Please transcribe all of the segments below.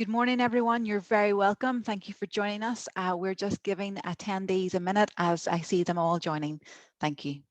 Good morning, everyone. You're very welcome. Thank you for joining us. We're just giving attendees a minute as I see them all joining. Thank you.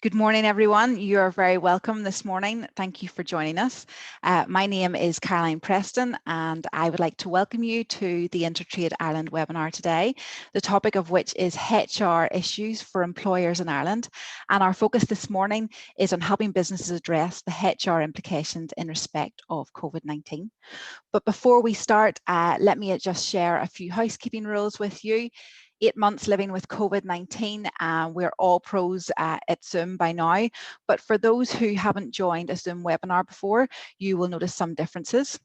Good morning, everyone. You are very welcome this morning. Thank you for joining us. My name is Caroline Preston, and I would like to welcome you to the InterTradeIreland webinar today, the topic of which is HR issues for employers in Ireland. And our focus this morning is on helping businesses address the HR implications in respect of COVID-19. But before we start, let me just share a few housekeeping rules with you. 8 months living with COVID-19, we're all pros at Zoom by now, but for those who haven't joined a Zoom webinar before, you will notice some differences.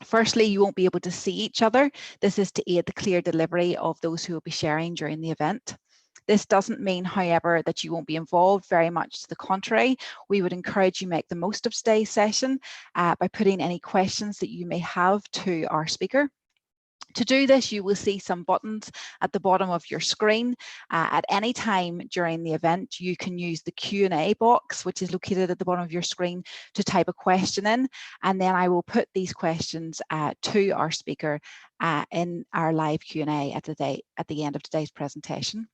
Firstly, you won't be able to see each other. This is to aid the clear delivery of those who will be sharing during the event. This doesn't mean, however, that you won't be involved, very much to the contrary. We would encourage you make the most of today's session by putting any questions that you may have to our speaker. To do this, you will see some buttons at the bottom of your screen. At any time during the event, you can use the Q&A box, which is located at the bottom of your screen, to type a question in, and then I will put these questions to our speaker in our live Q&A at the end of today's presentation.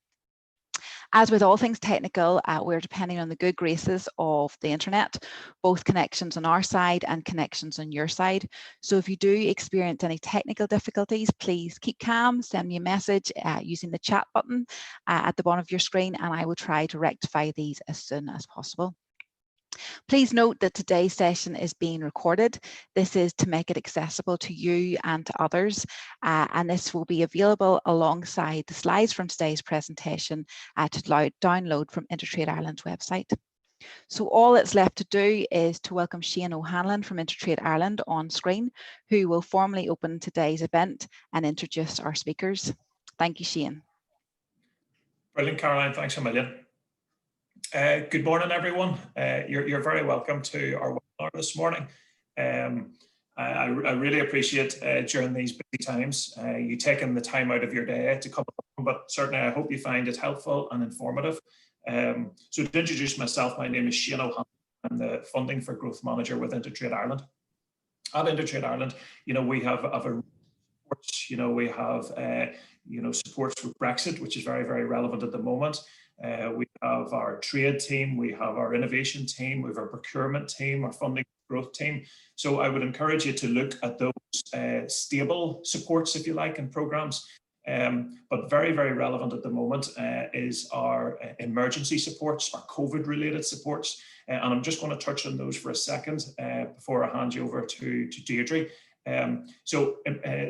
As with all things technical, we're depending on the good graces of the internet, both connections on our side and connections on your side. So if you do experience any technical difficulties, please keep calm, send me a message using the chat button at the bottom of your screen, and I will try to rectify these as soon as possible. Please note that today's session is being recorded. This is to make it accessible to you and to others, and this will be available alongside the slides from today's presentation to download from InterTradeIreland's website. So all that's left to do is to welcome Shane O'Hanlon from InterTradeIreland on screen, who will formally open today's event and introduce our speakers. Thank you, Shane. Brilliant, Caroline. Thanks a million. Good morning, everyone. You're very welcome to our webinar this morning. I really appreciate during these busy times you taking the time out of your day to come along, but certainly I hope you find it helpful and informative. So to introduce myself, my name is Shane O'Hanlon. I'm the Funding for Growth Manager with InterTradeIreland. At InterTradeIreland, we have supports. We have supports with Brexit, which is very, very relevant at the moment. We have our trade team, we have our innovation team, we have our procurement team, our funding growth team. So I would encourage you to look at those stable supports, if you like, and programs. But very, very relevant at the moment is our emergency supports, our COVID-related supports. And I'm just going to touch on those for a second before I hand you over to Deirdre.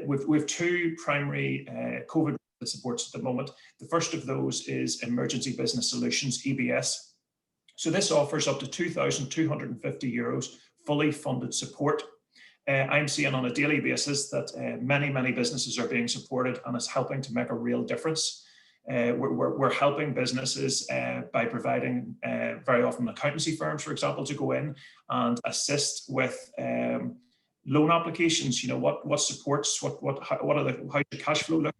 We've two primary COVID supports at the moment. The first of those is Emergency Business Solutions, EBS. So this offers up to €2,250 fully funded support. I'm seeing on a daily basis that many businesses are being supported, and it's helping to make a real difference. We're helping businesses by providing very often accountancy firms, for example, to go in and assist with loan applications. What supports, how's your cash flow look?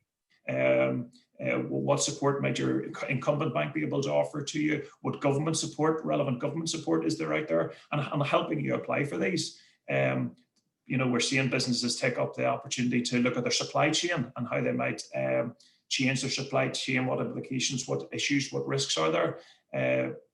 What support might your incumbent bank be able to offer to you? What government support, relevant government support is there out there? And helping you apply for these. We're seeing businesses take up the opportunity to look at their supply chain and how they might change their supply chain, what implications, what issues, what risks are there.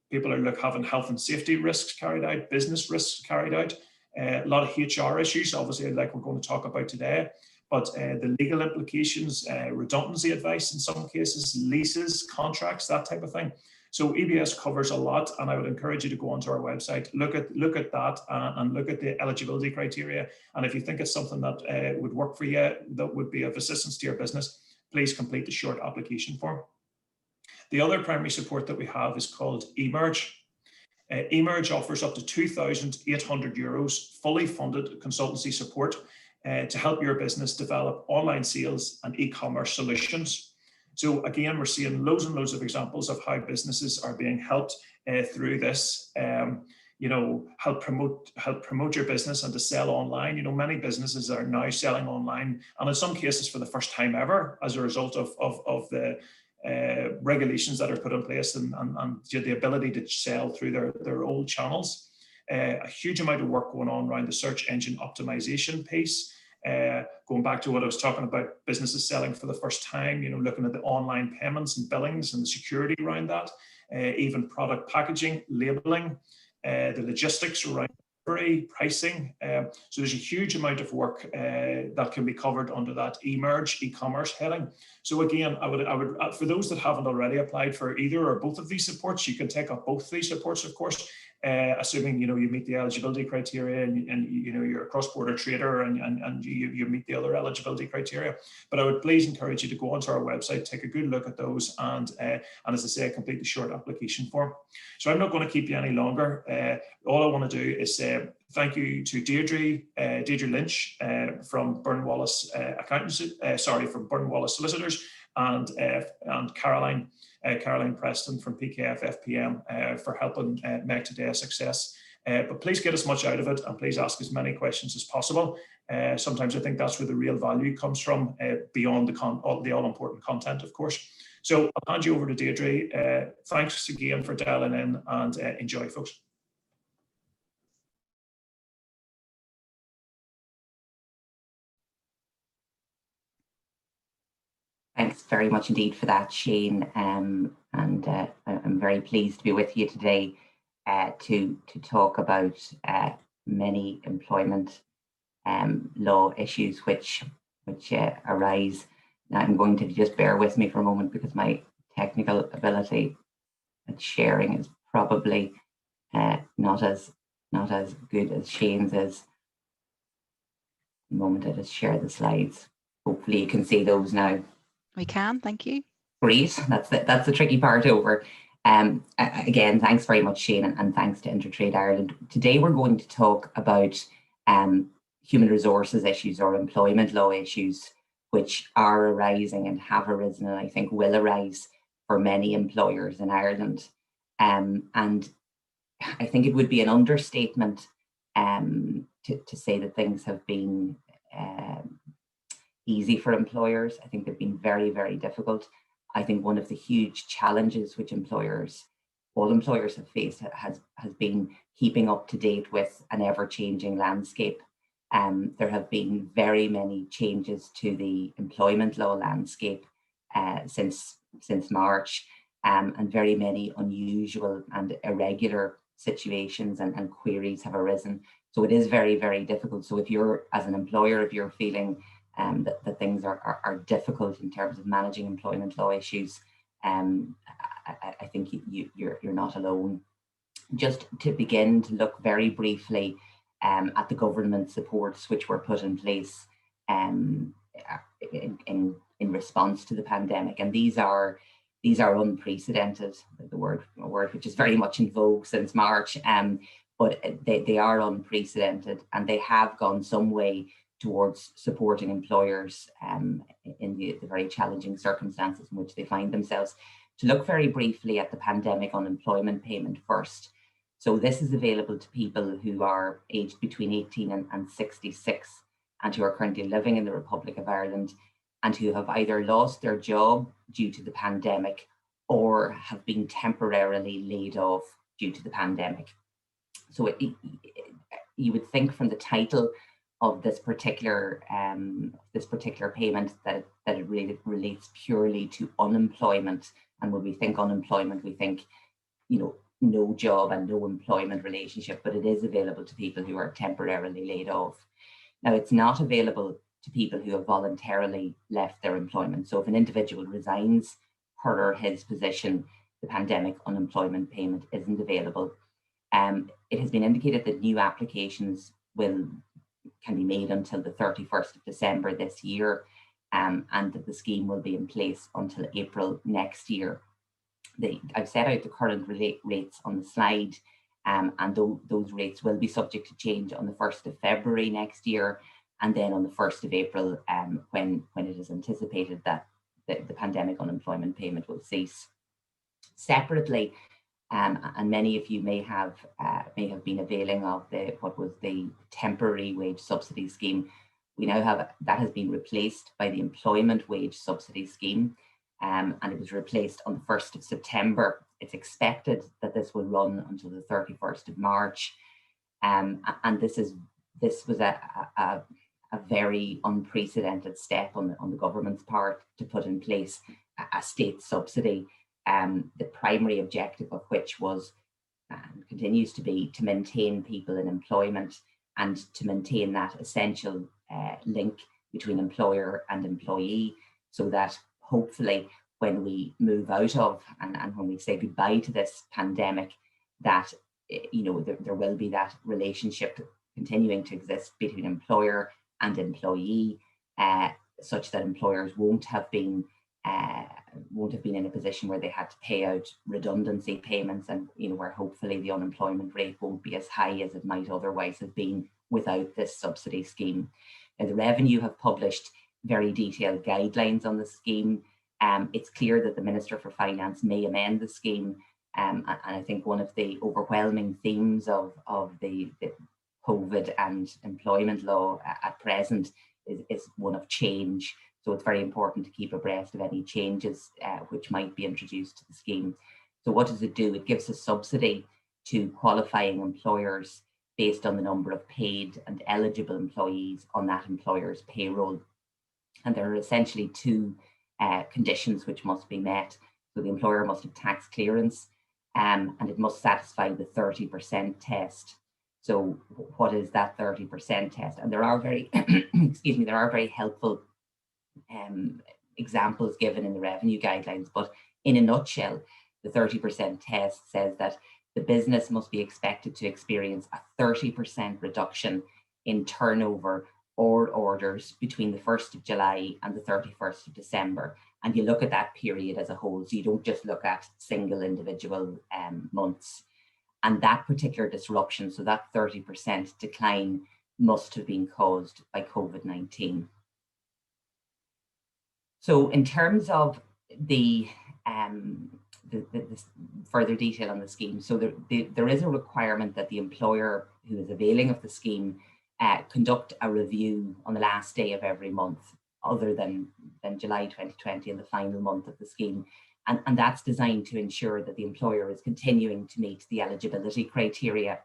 People are having health and safety risks carried out, business risks carried out, a lot of HR issues, obviously, like we're going to talk about today. But the legal implications, redundancy advice in some cases, leases, contracts, that type of thing. So EBS covers a lot, and I would encourage you to go onto our website, look at that, and look at the eligibility criteria. And if you think it's something that would work for you, that would be of assistance to your business, please complete the short application form. The other primary support that we have is called eMerge. eMerge offers up to €2,800 fully funded consultancy support to help your business develop online sales and e-commerce solutions. So again, we're seeing loads and loads of examples of how businesses are being helped through this. Help promote your business and to sell online. Many businesses are now selling online, and in some cases for the first time ever, as a result of the regulations that are put in place and the ability to sell through their old channels. A huge amount of work going on around the search engine optimization piece. Going back to what I was talking about, businesses selling for the first time, looking at the online payments and billings and the security around that, even product packaging, labeling, the logistics around pricing. So there's a huge amount of work that can be covered under that eMerge e-commerce heading. So again, I would for those that haven't already applied for either or both of these supports, you can take up both these supports, of course, assuming you meet the eligibility criteria and you're a cross-border trader and you meet the other eligibility criteria. But I would please encourage you to go onto our website, take a good look at those, and as I say, complete the short application form. So I'm not going to keep you any longer. All I want to do is say thank you to Deirdre Lynch from Byrne Wallace from Byrne Wallace Solicitors, and Caroline Preston from PKF FPM for helping make today a success. But please get as much out of it, and please ask as many questions as possible. Sometimes I think that's where the real value comes from, beyond the all-important content, of course. So I'll hand you over to Deirdre. Thanks again for dialing in, and enjoy, folks. Thanks very much indeed for that, Shane. And I'm very pleased to be with you today to talk about many employment law issues which arise. Now, I'm going to just bear with me for a moment because my technical ability at sharing is probably not as good as Shane's is. The moment I just share the slides. Hopefully you can see those now. We can, thank you. Great, that's the tricky part over. Again, thanks very much, Shane, and thanks to InterTradeIreland. Today we're going to talk about human resources issues or employment law issues which are arising and have arisen, and I think will arise for many employers in Ireland. And I think it would be an understatement to say that things have been easy for employers. I think they've been very, very difficult. I think one of the huge challenges which all employers have faced has been keeping up to date with an ever-changing landscape. There have been very many changes to the employment law landscape since March, and very many unusual and irregular situations and queries have arisen. So it is very, very difficult. So if you're, as an employer, if you're feeling that things are difficult in terms of managing employment law issues, I think you're not alone. Just to begin to look very briefly at the government supports which were put in place in response to the pandemic, and these are unprecedented. A word which is very much in vogue since March, but they are unprecedented, and they have gone some way towards supporting employers in the very challenging circumstances in which they find themselves. To look very briefly at the pandemic unemployment payment first. So this is available to people who are aged between 18 and 66 and who are currently living in the Republic of Ireland and who have either lost their job due to the pandemic or have been temporarily laid off due to the pandemic. So you would think from the title of this particular payment that it really relates purely to unemployment. And when we think unemployment, we think, no job and no employment relationship, but it is available to people who are temporarily laid off. Now, it's not available to people who have voluntarily left their employment. So if an individual resigns her or his position, the pandemic unemployment payment isn't available. It has been indicated that new applications can be made until the 31st of December this year. and that the scheme will be in place until April next year. I've set out the current rates on the slide, and those rates will be subject to change on the 1st of February next year, and then on the 1st of April, when it is anticipated that the pandemic unemployment payment will cease. Separately, and many of you may have been availing of what was the temporary wage subsidy scheme. We now have that has been replaced by the employment wage subsidy scheme, and it was replaced on the 1st of September. It's expected that this will run until the 31st of March, and this was a very unprecedented step on the government's part to put in place a state subsidy. The primary objective of which was, and continues to be, to maintain people in employment and to maintain that essential link between employer and employee, so that hopefully when we move out of and when we say goodbye to this pandemic, that there will be that relationship continuing to exist between employer and employee, such that employers won't have been in a position where they had to pay out redundancy payments, and where hopefully the unemployment rate won't be as high as it might otherwise have been without this subsidy scheme. Now, the Revenue have published very detailed guidelines on the scheme. It's clear that the Minister for Finance may amend the scheme, and I think one of the overwhelming themes of the COVID and employment law at present is one of change. So it's very important to keep abreast of any changes which might be introduced to the scheme. So what does it do? It gives a subsidy to qualifying employers based on the number of paid and eligible employees on that employer's payroll. And there are essentially two conditions which must be met. So the employer must have tax clearance, and it must satisfy the 30% test. So what is that 30% test? And there are very, there are very helpful examples given in the Revenue guidelines, but in a nutshell, the 30% test says that the business must be expected to experience a 30% reduction in turnover or orders between the 1st of July and the 31st of December. And you look at that period as a whole, so you don't just look at single individual months. And that particular disruption, so that 30% decline, must have been caused by COVID-19. So in terms of the further detail on the scheme, so there is a requirement that the employer who is availing of the scheme conduct a review on the last day of every month, other than July 2020 and the final month of the scheme. And that's designed to ensure that the employer is continuing to meet the eligibility criteria.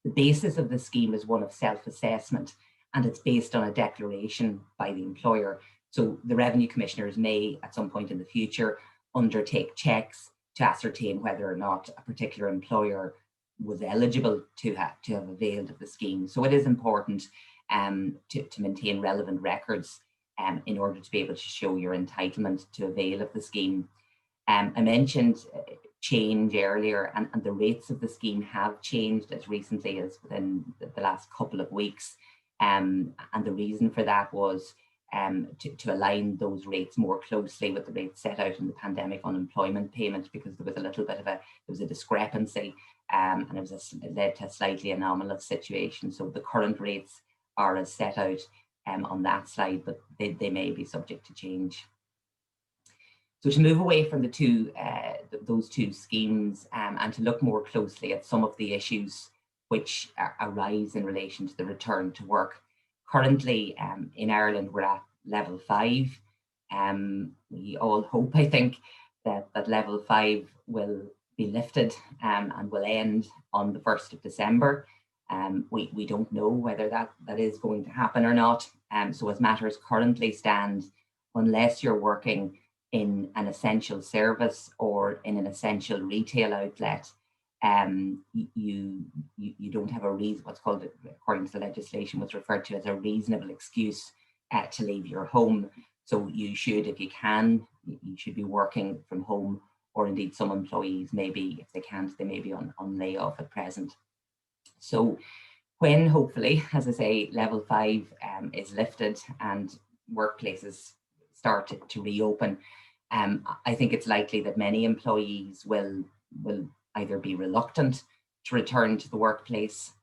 The basis of the scheme is one of self-assessment, and it's based on a declaration by the employer. So the Revenue Commissioners may, at some point in the future, undertake checks to ascertain whether or not a particular employer was eligible to have availed of the scheme. So it is important to maintain relevant records in order to be able to show your entitlement to avail of the scheme. I mentioned change earlier, and the rates of the scheme have changed as recently as within the last couple of weeks. And the reason for that was to align those rates more closely with the rates set out in the pandemic unemployment payment, because there was a little bit of a discrepancy, and it led to a slightly anomalous situation. So the current rates are as set out on that slide, but they may be subject to change. So to move away from those two schemes and to look more closely at some of the issues which arise in relation to the return to work. Currently in Ireland, we're at level 5. We all hope, I think, that level 5 will be lifted and will end on the 1st of December. We don't know whether that is going to happen or not. So as matters currently stand, unless you're working in an essential service or in an essential retail outlet, you don't have a reason, what's called, according to the legislation, what's referred to as a reasonable excuse to leave your home. So you should, if you can, you should be working from home, or indeed some employees maybe, if they can't, they may be on layoff at present. So when hopefully, as I say, level 5 is lifted and workplaces start to reopen, I think it's likely that many employees will either be reluctant to return to the workplace,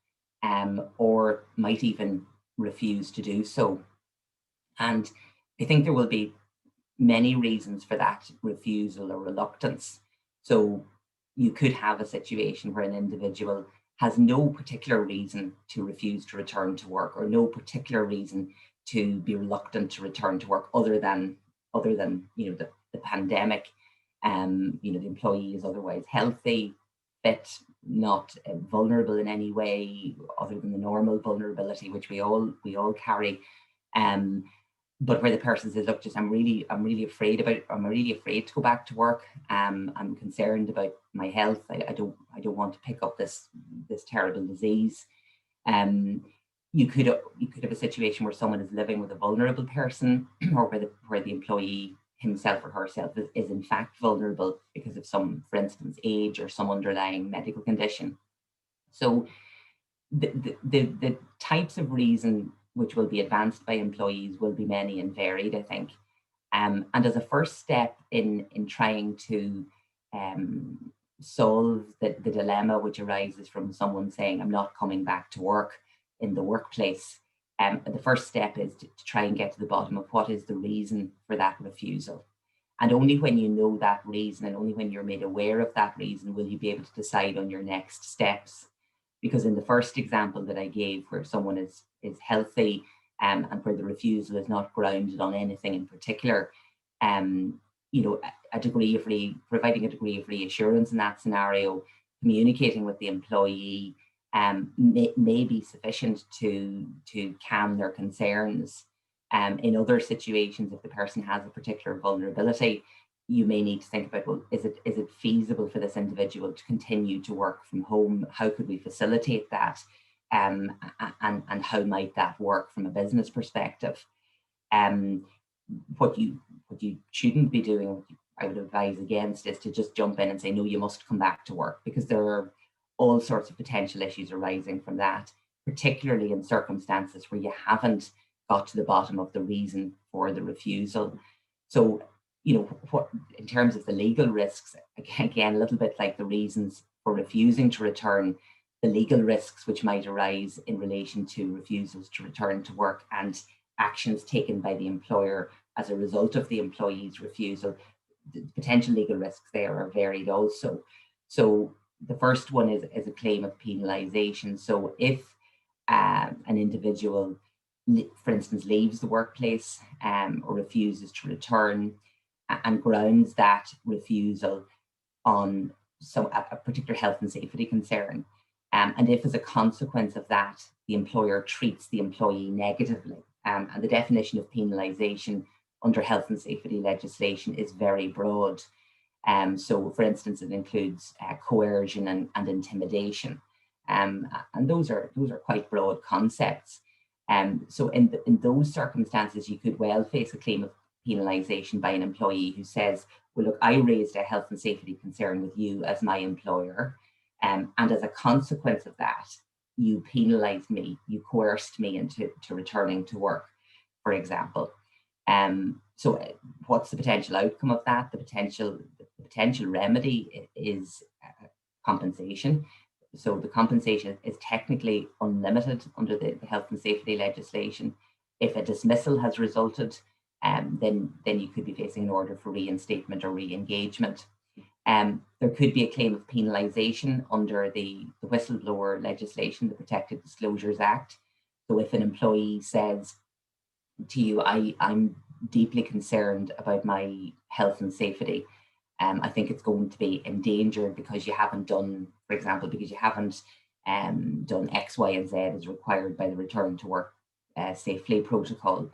or might even refuse to do so. And I think there will be many reasons for that refusal or reluctance. So you could have a situation where an individual has no particular reason to refuse to return to work, or no particular reason to be reluctant to return to work other than the pandemic. The employee is otherwise healthy, fit, not vulnerable in any way other than the normal vulnerability which we all carry. But where the person says, look, I'm really afraid to go back to work. I'm concerned about my health. I don't want to pick up this terrible disease. You could have a situation where someone is living with a vulnerable person, or where the employee himself or herself is in fact vulnerable because of some, for instance, age or some underlying medical condition. So the types of reason which will be advanced by employees will be many and varied, I think. And as a first step in trying to solve the dilemma which arises from someone saying, I'm not coming back to work in the workplace, the first step is to try and get to the bottom of what is the reason for that refusal. And only when you know that reason, and only when you're made aware of that reason, will you be able to decide on your next steps. Because in the first example that I gave, where someone is healthy, and where the refusal is not grounded on anything in particular, providing a degree of reassurance in that scenario, communicating with the employee, may be sufficient to calm their concerns. In other situations, if the person has a particular vulnerability, you may need to think about, well, is it feasible for this individual to continue to work from home? How could we facilitate that? And how might that work from a business perspective? What you shouldn't be doing, what I would advise against, is to just jump in and say, no, you must come back to work, because there are all sorts of potential issues arising from that, particularly in circumstances where you haven't got to the bottom of the reason for the refusal. So, what in terms of the legal risks, again, a little bit like the reasons for refusing to return, the legal risks which might arise in relation to refusals to return to work and actions taken by the employer as a result of the employee's refusal, the potential legal risks there are varied also. So the first one is a claim of penalisation. So if an individual, for instance, leaves the workplace or refuses to return, and grounds that refusal on a particular health and safety concern, and if as a consequence of that the employer treats the employee negatively, and the definition of penalisation under health and safety legislation is very broad. So, for instance, it includes coercion and intimidation, and those are quite broad concepts. So, in those circumstances, you could well face a claim of penalisation by an employee who says, well, look, I raised a health and safety concern with you as my employer, and as a consequence of that, you penalised me, you coerced me into returning to work, for example. So what's the potential outcome of that? The potential remedy is compensation. So the compensation is technically unlimited under the health and safety legislation. If a dismissal has resulted, then you could be facing an order for reinstatement or re-engagement. There could be a claim of penalisation under the whistleblower legislation, the Protected Disclosures Act. So if an employee says to you, I'm deeply concerned about my health and safety, I think it's going to be endangered because you haven't done, for example, done X, Y, and Z as required by the Return to Work Safely protocol.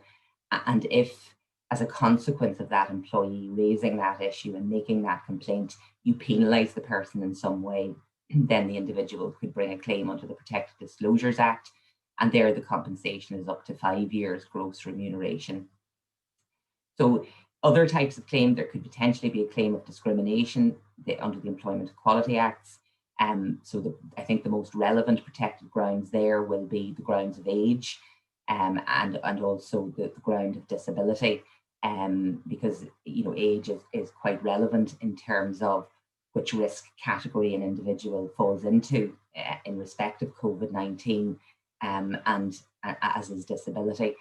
And if, as a consequence of that employee raising that issue and making that complaint, you penalise the person in some way, then the individual could bring a claim under the Protected Disclosures Act, and there the compensation is up to 5 years gross remuneration. So other types of claim, there could potentially be a claim of discrimination under the Employment Equality Acts. I think the most relevant protected grounds there will be the grounds of age. and also the ground of disability, because age is quite relevant in terms of which risk category an individual falls into in respect of COVID-19, and as is disability,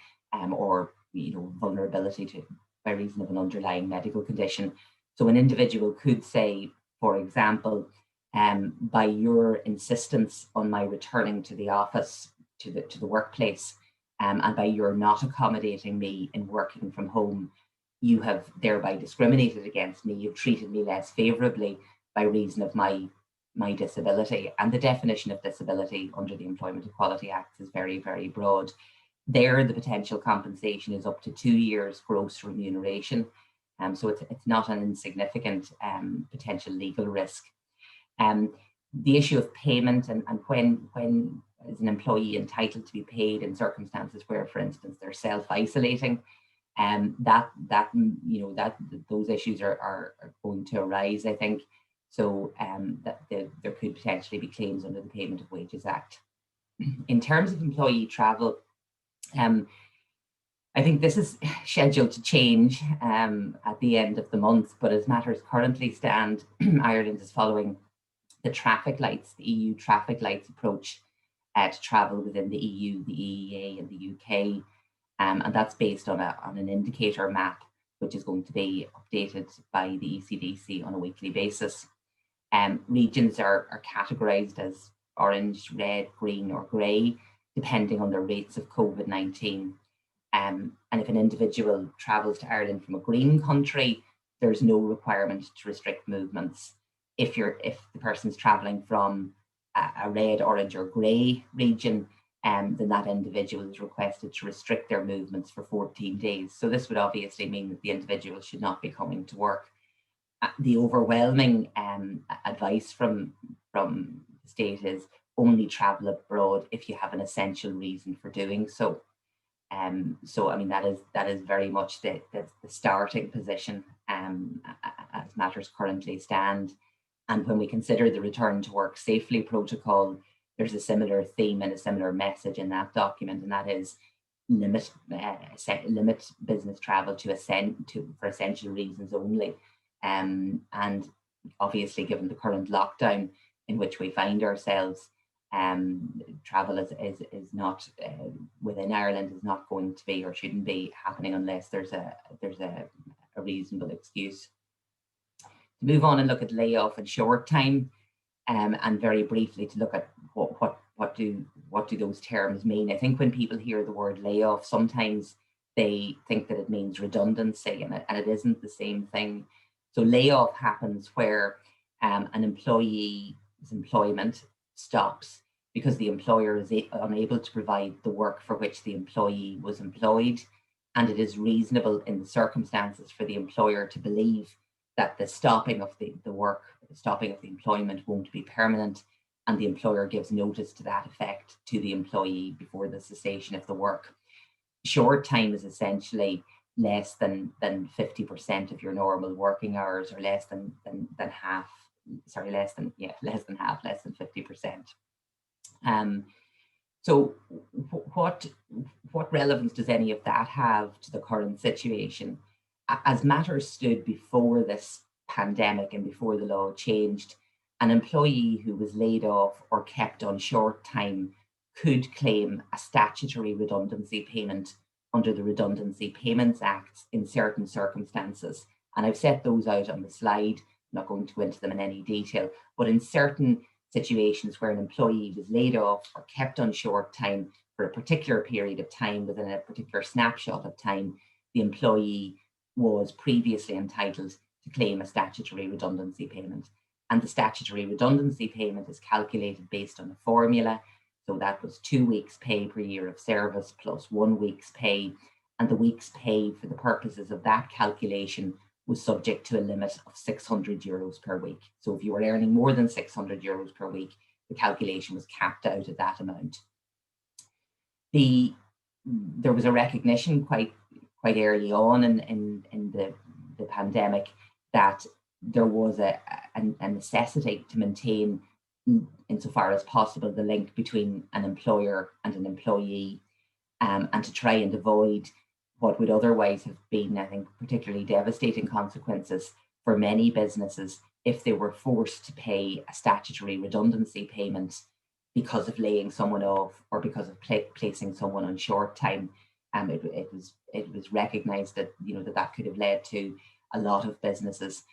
or vulnerability to by reason of an underlying medical condition. So an individual could say, for example, by your insistence on my returning to the office, to the workplace, and by your not accommodating me in working from home, you have thereby discriminated against me. You've treated me less favourably by reason of my disability. And the definition of disability under the Employment Equality Act is very, very broad. There, the potential compensation is up to 2 years gross remuneration. So it's not an insignificant potential legal risk. The issue of payment and when is an employee entitled to be paid in circumstances where, for instance, they're self-isolating, those issues are going to arise, I think. So that there could potentially be claims under the Payment of Wages Act. In terms of employee travel, I think this is scheduled to change at the end of the month, but as matters currently stand, Ireland is following the traffic lights, the EU traffic lights approach to travel within the EU, the EEA and the UK. And that's based on an indicator map, which is going to be updated by the ECDC on a weekly basis. Regions are categorised as orange, red, green or grey, depending on their rates of COVID-19. And if an individual travels to Ireland from a green country, there's no requirement to restrict movements. If the person's travelling from a red, orange or grey region, then that individual is requested to restrict their movements for 14 days. So this would obviously mean that the individual should not be coming to work. The overwhelming advice from the state is only travel abroad if you have an essential reason for doing so. So I mean that is very much the starting position as matters currently stand. And when we consider the return to work safely protocol, there's a similar theme and a similar message in that document, and that is limit business travel for essential reasons only. And obviously, given the current lockdown in which we find ourselves, travel is not within Ireland is not going to be or shouldn't be happening unless there's a reasonable excuse. To move on and look at layoff and short time, and very briefly to look at what do those terms mean. I think when people hear the word layoff, sometimes they think that it means redundancy, and it isn't the same thing. So layoff happens where an employee's employment stops because the employer is unable to provide the work for which the employee was employed, and it is reasonable in the circumstances for the employer to believe that the stopping of the work, the stopping of the employment won't be permanent, and the employer gives notice to that effect to the employee before the cessation of the work. Short time is essentially less than 50% of your normal working hours, or less than half, less than 50%. So what relevance does any of that have to the current situation? As matters stood before this pandemic and before the law changed, an employee who was laid off or kept on short time could claim a statutory redundancy payment under the Redundancy Payments Act in certain circumstances. And I've set those out on the slide. I'm not going to go into them in any detail, but in certain situations where an employee was laid off or kept on short time for a particular period of time within a particular snapshot of time, the employee was previously entitled to claim a statutory redundancy payment. And the statutory redundancy payment is calculated based on a formula. So that was 2 weeks' pay per year of service plus 1 week's pay. And the week's pay for the purposes of that calculation was subject to a limit of €600 per week. So if you were earning more than €600 per week, the calculation was capped out at that amount. There was a recognition quite early on in the pandemic that there was a necessity to maintain, insofar as possible, the link between an employer and an employee. and to try and avoid what would otherwise have been, I think, particularly devastating consequences for many businesses if they were forced to pay a statutory redundancy payment because of laying someone off or because of placing someone on short time. It was recognised that that could have led to a lot of businesses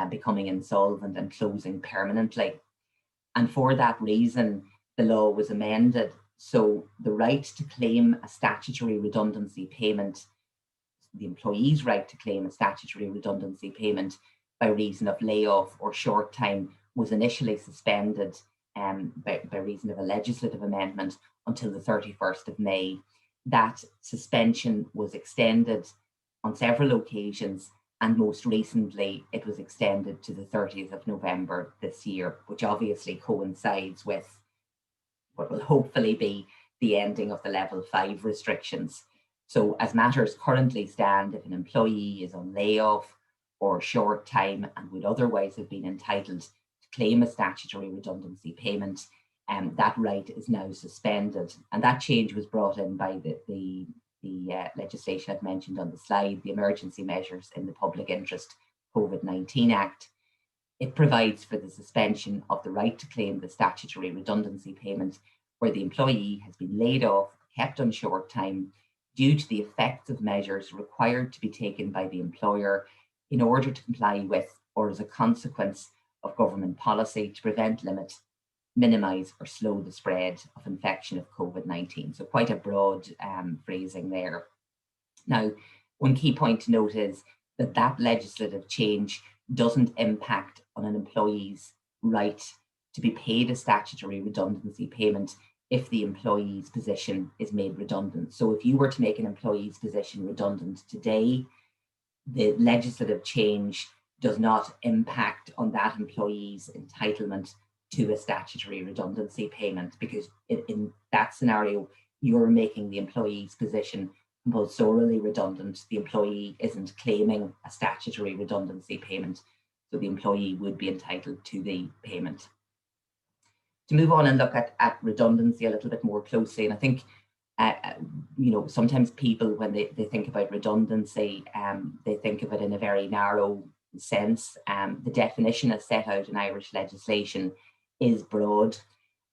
becoming insolvent and closing permanently. And for that reason, the law was amended. So the right to claim a statutory redundancy payment, the employee's right to claim a statutory redundancy payment by reason of layoff or short time, was initially suspended by reason of a legislative amendment until the 31st of May. That suspension was extended on several occasions, and most recently it was extended to the 30th of November this year, which obviously coincides with what will hopefully be the ending of the level 5 restrictions. So as matters currently stand, if an employee is on layoff or short time and would otherwise have been entitled to claim a statutory redundancy payment, that right is now suspended. And that change was brought in by the legislation I've mentioned on the slide, the Emergency Measures in the Public Interest Covid-19 Act. It provides for the suspension of the right to claim the statutory redundancy payment where the employee has been laid off, kept on short time, due to the effective measures required to be taken by the employer in order to comply with or as a consequence of government policy to prevent, limit, minimise or slow the spread of infection of COVID-19. So quite a broad phrasing there. Now, one key point to note is that that legislative change doesn't impact on an employee's right to be paid a statutory redundancy payment if the employee's position is made redundant. So if you were to make an employee's position redundant today, the legislative change does not impact on that employee's entitlement to a statutory redundancy payment, because in that scenario, you're making the employee's position compulsorily redundant. The employee isn't claiming a statutory redundancy payment, so the employee would be entitled to the payment. To move on and look at redundancy a little bit more closely, and I think sometimes people, when they think about redundancy, they think of it in a very narrow sense. The definition as set out in Irish legislation is broad,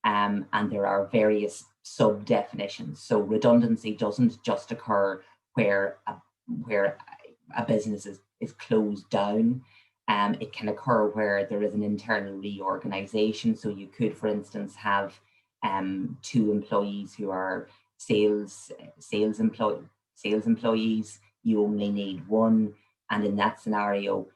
and there are various sub-definitions. So redundancy doesn't just occur where a business is closed down. It can occur where there is an internal reorganization. So you could, for instance, have 2 employees who are sales employees. You only need 1, and in that scenario,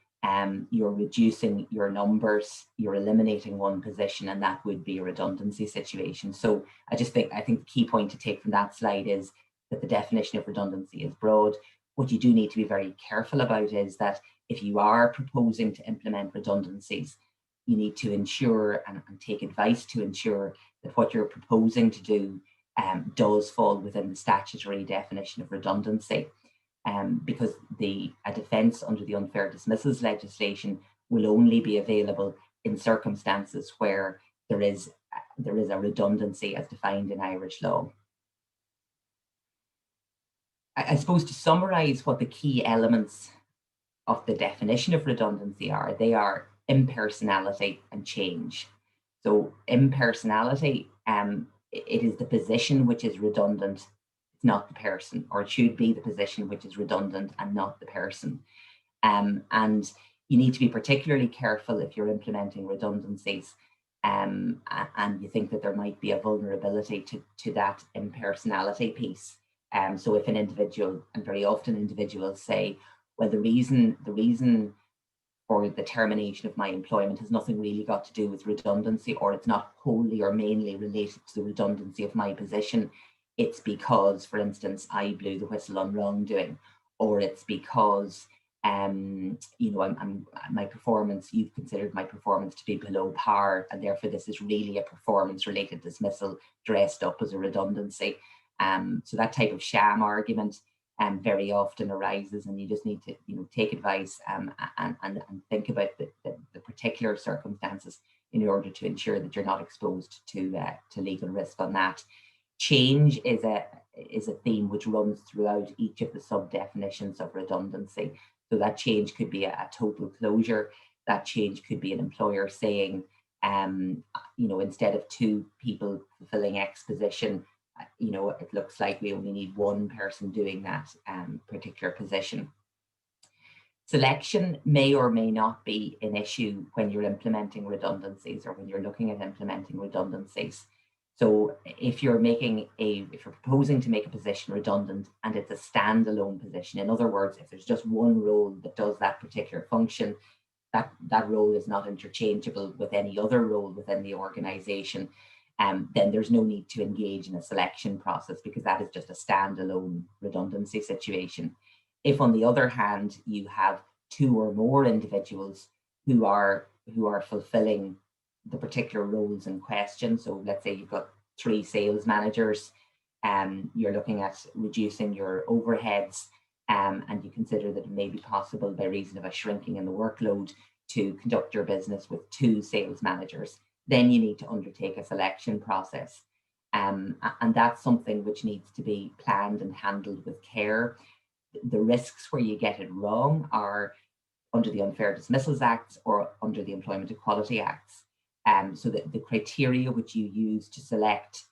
you're reducing your numbers, you're eliminating 1 position, and that would be a redundancy situation. So I think the key point to take from that slide is that the definition of redundancy is broad. What you do need to be very careful about is that if you are proposing to implement redundancies, you need to ensure and take advice to ensure that what you're proposing to do does fall within the statutory definition of redundancy. Because a defence under the unfair dismissals legislation will only be available in circumstances where there is a redundancy as defined in Irish law. I suppose to summarise what the key elements of the definition of redundancy are, they are impersonality and change. So impersonality, it is the position which is redundant, it's not the person, or it should be the position which is redundant and not the person. And you need to be particularly careful if you're implementing redundancies and you think that there might be a vulnerability to that impersonality piece. So if an individual, and very often individuals say, well, the reason for the termination of my employment has nothing really got to do with redundancy, or it's not wholly or mainly related to the redundancy of my position. It's because, for instance, I blew the whistle on wrongdoing, or it's because my performance, you've considered my performance to be below par, and therefore this is really a performance-related dismissal dressed up as a redundancy. So that type of sham argument very often arises, and you just need to take advice and think about the particular circumstances in order to ensure that you're not exposed to legal risk on that. Change is is a theme which runs throughout each of the sub-definitions of redundancy. So that change could be a total closure. That change could be an employer saying, instead of 2 people fulfilling X position, it looks like we only need 1 person doing that particular position. Selection may or may not be an issue when you're implementing redundancies or when you're looking at implementing redundancies. So if you're proposing to make a position redundant and it's a standalone position, in other words, if there's just one role that does that particular function, that role is not interchangeable with any other role within the organization, then there's no need to engage in a selection process because that is just a standalone redundancy situation. If, on the other hand, you have 2 or more individuals who are fulfilling the particular roles in question, so let's say you've got 3 sales managers, you're looking at reducing your overheads, and you consider that it may be possible by reason of a shrinking in the workload to conduct your business with 2 sales managers, then you need to undertake a selection process. And that's something which needs to be planned and handled with care. The risks where you get it wrong are under the Unfair Dismissals Acts or under the Employment Equality Acts. So that the criteria which you use to select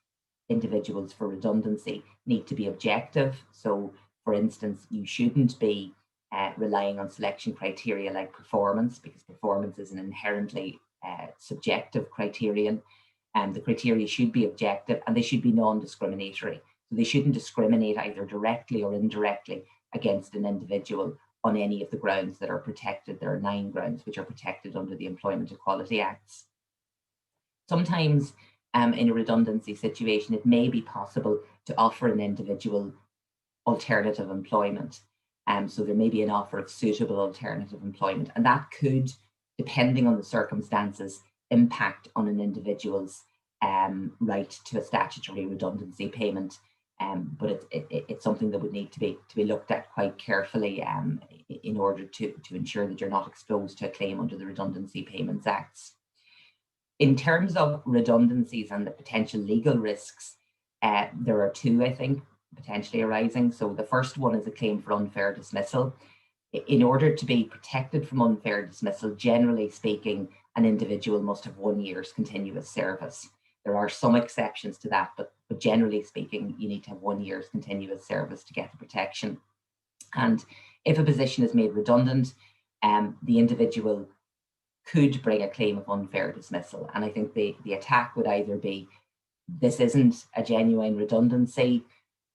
individuals for redundancy need to be objective. So, for instance, you shouldn't be relying on selection criteria like performance, because performance is an inherently subjective criterion. The criteria should be objective and they should be non-discriminatory. So they shouldn't discriminate either directly or indirectly against an individual on any of the grounds that are protected. There are 9 grounds which are protected under the Employment Equality Acts. Sometimes in a redundancy situation, it may be possible to offer an individual alternative employment. So there may be an offer of suitable alternative employment, and that could, depending on the circumstances, impact on an individual's right to a statutory redundancy payment. But it's something that would need to be looked at quite carefully in order to ensure that you're not exposed to a claim under the Redundancy Payments Acts. In terms of redundancies and the potential legal risks, there are 2, I think, potentially arising. So the first one is a claim for unfair dismissal. In order to be protected from unfair dismissal, generally speaking, an individual must have 1 year's continuous service. There are some exceptions to that, but generally speaking, you need to have 1 year's continuous service to get the protection. And if a position is made redundant, the individual could bring a claim of unfair dismissal. And I think the attack would either be, this isn't a genuine redundancy,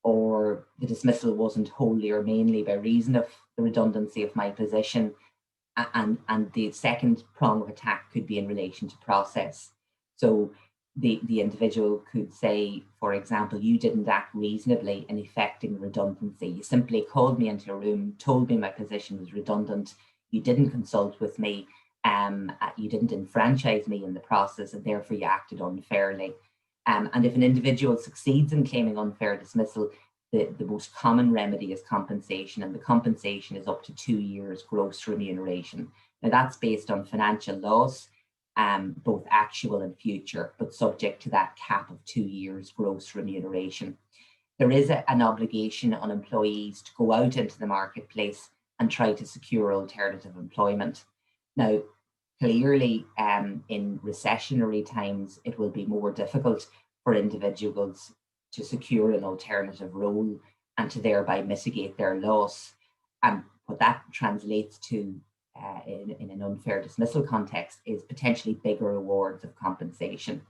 or the dismissal wasn't wholly or mainly by reason of the redundancy of my position. And the second prong of attack could be in relation to process. So the individual could say, for example, you didn't act reasonably in effecting redundancy. You simply called me into a room, told me my position was redundant. You didn't consult with me. You didn't enfranchise me in the process, and therefore you acted unfairly. And if an individual succeeds in claiming unfair dismissal, the most common remedy is compensation, and the compensation is up to 2 years gross remuneration. Now that's based on financial loss, both actual and future, but subject to that cap of 2 years gross remuneration. There is an obligation on employees to go out into the marketplace and try to secure alternative employment. Now, clearly, in recessionary times, it will be more difficult for individuals to secure an alternative role and to thereby mitigate their loss. And what that translates to in an unfair dismissal context is potentially bigger awards of compensation.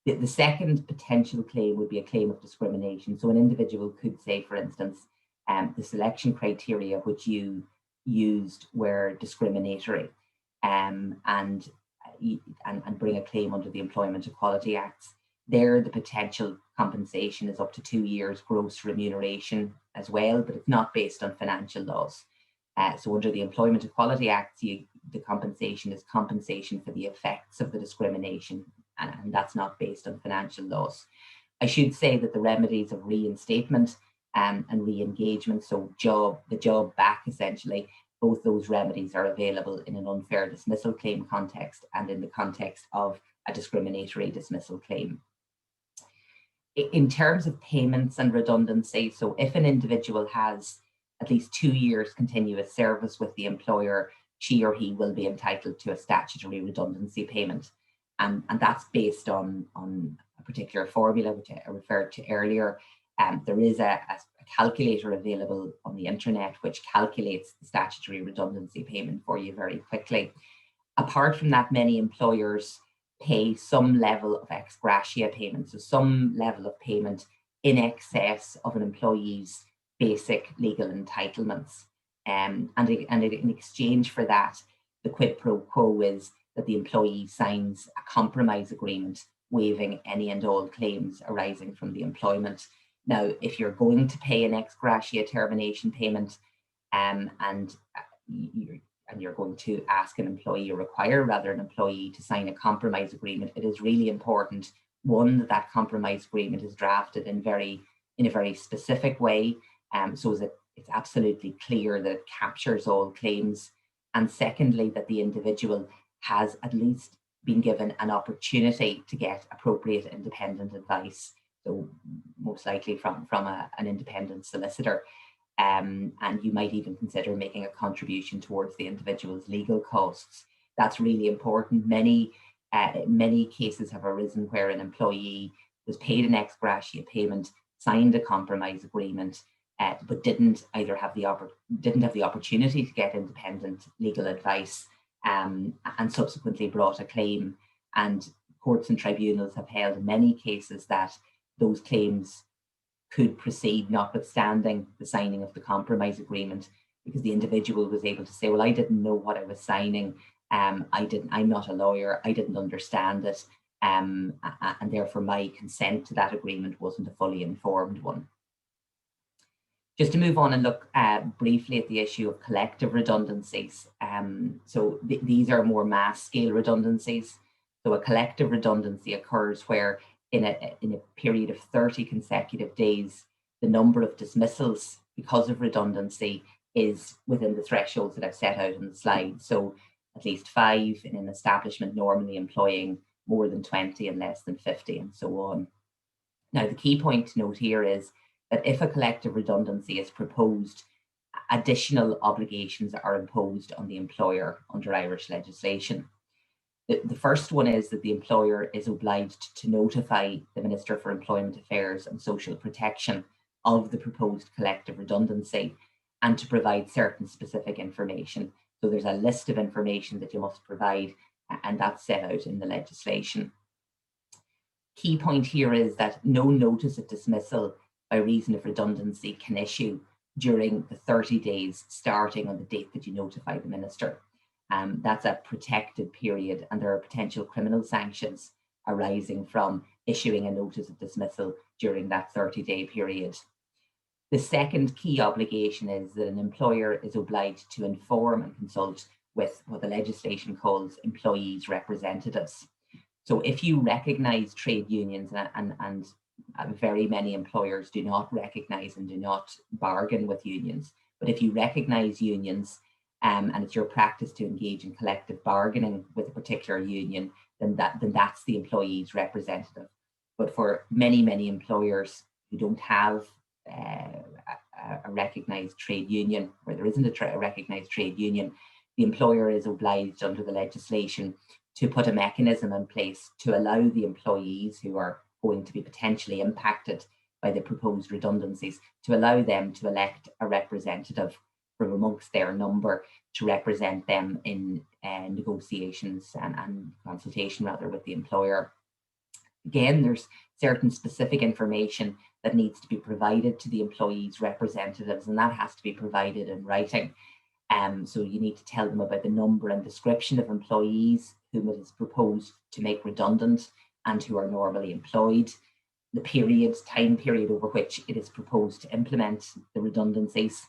The second potential claim would be a claim of discrimination. So an individual could say, for instance, the selection criteria which you used were discriminatory, and bring a claim under the Employment Equality Acts. There, the potential compensation is up to 2 years gross remuneration as well, but it's not based on financial loss. So under the Employment Equality Acts, the compensation is compensation for the effects of the discrimination, and that's not based on financial loss. I should say that the remedies of reinstatement and re-engagement, so the job back essentially, both those remedies are available in an unfair dismissal claim context and in the context of a discriminatory dismissal claim. In terms of payments and redundancy, so if an individual has at least 2 years continuous service with the employer, she or he will be entitled to a statutory redundancy payment. And that's based on a particular formula, which I referred to earlier. There is a calculator available on the internet which calculates the statutory redundancy payment for you very quickly. Apart from that, many employers pay some level of ex gratia payment, so some level of payment in excess of an employee's basic legal entitlements. And in exchange for that, the quid pro quo is that the employee signs a compromise agreement waiving any and all claims arising from the employment. Now, if you're going to pay an ex gratia termination payment and you're going to ask an employee or require rather an employee to sign a compromise agreement, it is really important, one, that compromise agreement is drafted in a very specific way, so that it's absolutely clear that it captures all claims, and secondly, that the individual has at least been given an opportunity to get appropriate independent advice, so most likely from an independent solicitor. And you might even consider making a contribution towards the individual's legal costs. That's really important. Many cases have arisen where an employee was paid an ex gratia payment, signed a compromise agreement, but didn't have the opportunity to get independent legal advice, and subsequently brought a claim. And courts and tribunals have held in many cases that those claims could proceed notwithstanding the signing of the compromise agreement, because the individual was able to say, well, I didn't know what I was signing, I'm not a lawyer, I didn't understand it, and therefore my consent to that agreement wasn't a fully informed one. Just to move on and look briefly at the issue of collective redundancies. So these are more mass scale redundancies. So a collective redundancy occurs where in a period of 30 consecutive days, the number of dismissals because of redundancy is within the thresholds that I've set out on the slide. So at least 5 in an establishment normally employing more than 20 and less than 50, and so on. Now, the key point to note here is that if a collective redundancy is proposed, additional obligations are imposed on the employer under Irish legislation. The first one is that the employer is obliged to notify the Minister for Employment Affairs and Social Protection of the proposed collective redundancy and to provide certain specific information. So there's a list of information that you must provide, and that's set out in the legislation. Key point here is that no notice of dismissal by reason of redundancy can issue during the 30 days starting on the date that you notify the Minister. That's a protected period, and there are potential criminal sanctions arising from issuing a notice of dismissal during that 30-day period. The second key obligation is that an employer is obliged to inform and consult with what the legislation calls employees' representatives. So if you recognise trade unions, and very many employers do not recognise and do not bargain with unions, but if you recognise unions, and it's your practice to engage in collective bargaining with a particular union, then that's the employee's representative. But for many employers who don't have a recognised trade union, where there isn't a recognised trade union, the employer is obliged under the legislation to put a mechanism in place to allow the employees who are going to be potentially impacted by the proposed redundancies, to allow them to elect a representative from amongst their number to represent them in negotiations and consultation rather with the employer. Again, there's certain specific information that needs to be provided to the employees' representatives, and that has to be provided in writing. So you need to tell them about the number and description of employees whom it is proposed to make redundant and who are normally employed, the time period over which it is proposed to implement the redundancies,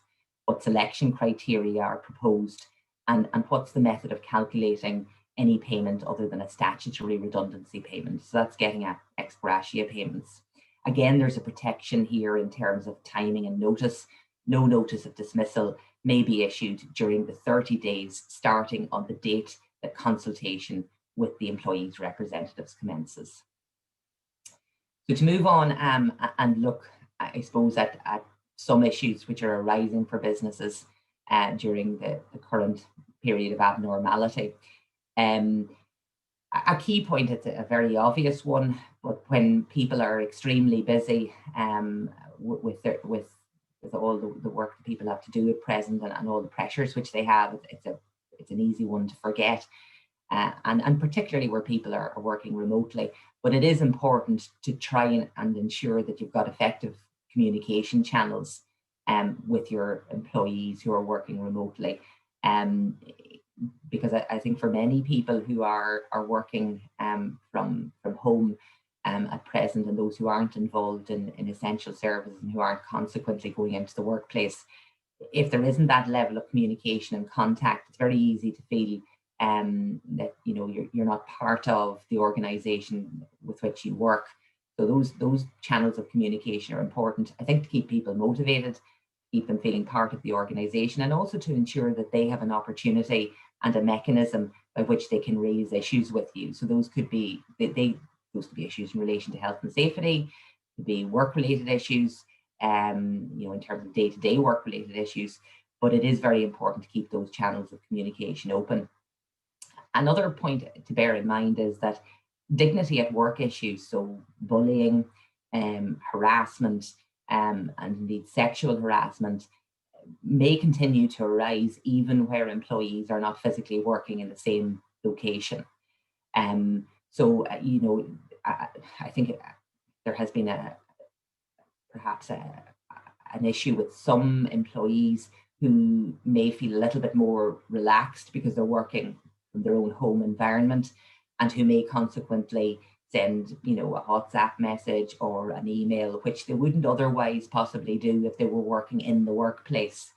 what selection criteria are proposed, and what's the method of calculating any payment other than a statutory redundancy payment. So that's getting at ex gratia payments. Again, there's a protection here in terms of timing and notice. No notice of dismissal may be issued during the 30 days starting on the date that consultation with the employee's representatives commences. So to move on and look, I suppose, at some issues which are arising for businesses during the current period of abnormality. A key point, it's a very obvious one, but when people are extremely busy with all the work that people have to do at present and all the pressures which they have, it's an easy one to forget. And particularly where people are working remotely. But it is important to try and ensure that you've got effective communication channels with your employees who are working remotely. Because I think for many people who are working from home at present, and those who aren't involved in essential services and who aren't consequently going into the workplace, if there isn't that level of communication and contact, it's very easy to feel that you're not part of the organization with which you work. So those channels of communication are important, I think, to keep people motivated, keep them feeling part of the organization, and also to ensure that they have an opportunity and a mechanism by which they can raise issues with you. So those could be those could be issues in relation to health and safety, could be work-related issues, in terms of day-to-day work-related issues. But it is very important to keep those channels of communication open. Another point to bear in mind is that dignity at work issues, so bullying, harassment, and indeed sexual harassment, may continue to arise even where employees are not physically working in the same location. I think there has been perhaps an issue with some employees who may feel a little bit more relaxed because they're working from their own home environment, and who may consequently send, a WhatsApp message or an email, which they wouldn't otherwise possibly do if they were working in the workplace.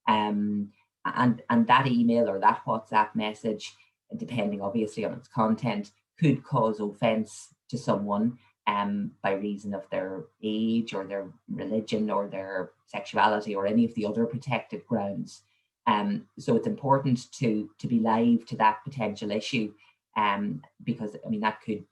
And that email or that WhatsApp message, depending obviously on its content, could cause offence to someone by reason of their age or their religion or their sexuality or any of the other protected grounds. So it's important to be live to that potential issue, because that could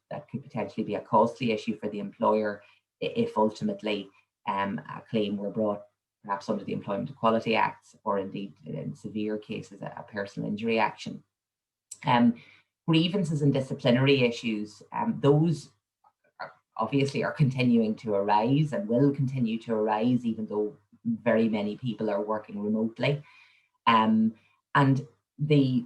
potentially be a costly issue for the employer if ultimately a claim were brought perhaps under the Employment Equality Acts, or indeed in severe cases a personal injury action. Grievances and disciplinary issues, those obviously are continuing to arise and will continue to arise even though very many people are working remotely. And the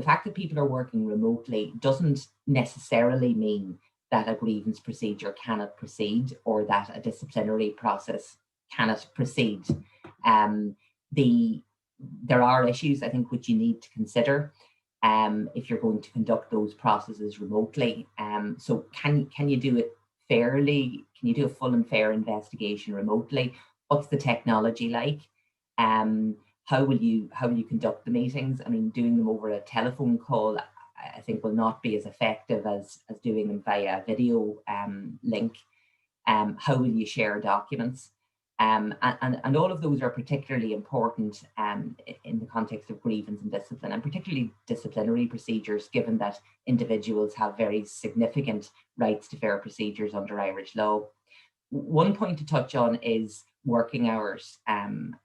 fact that people are working remotely doesn't necessarily mean that a grievance procedure cannot proceed or that a disciplinary process cannot proceed. There are issues, I think, which you need to consider if you're going to conduct those processes remotely. So can you do it fairly? Can you do a full and fair investigation remotely? What's the technology like? How will you conduct the meetings? Doing them over a telephone call, I think, will not be as effective as doing them via a video link. How will you share documents? And all of those are particularly important in the context of grievance and discipline, and particularly disciplinary procedures, given that individuals have very significant rights to fair procedures under Irish law. One point to touch on is working hours, and